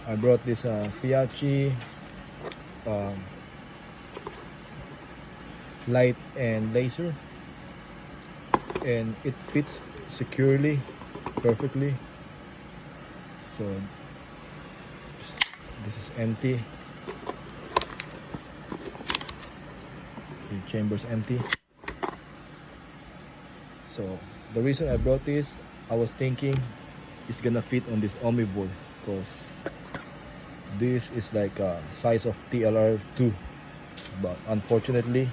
I brought this Fiachi light and laser, and it fits securely, perfectly. So this is empty, the chamber's empty. So the reason I brought this, I was thinking it's gonna fit on this Omnivore, because this is like a size of TLR2, but unfortunately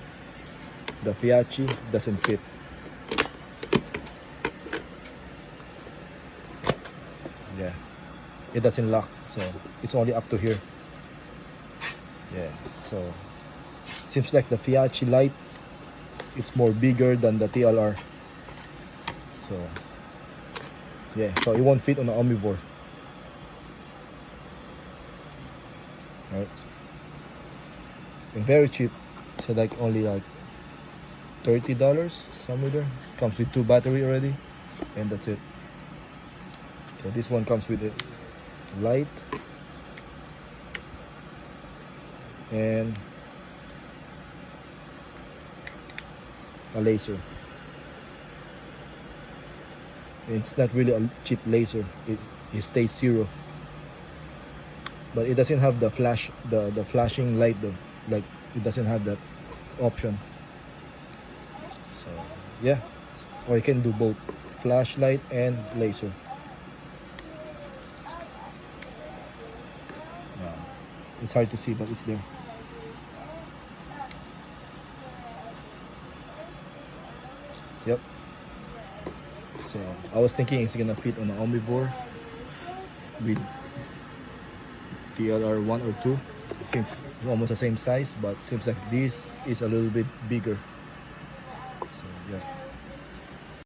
the Fiachi doesn't fit. Yeah, it doesn't lock, so it's only up to here. Yeah, so seems like the Fiachi light, it's more bigger than the TLR. So yeah, so it won't fit on the Omnivore. Right, and very cheap. So like only like $30 somewhere there. Comes with 2 battery already, and that's it. So this one comes with a light and a laser. It's not really a cheap laser. It stays zero, but it doesn't have the flash, the flashing light though. Like it doesn't have that option. So yeah, or you can do both, flashlight and laser. It's hard to see, but it's there. Yep. So I was thinking it's gonna fit on an Omnivore with TLR 1 or 2, since it's almost the same size, but seems like this is a little bit bigger. So yeah.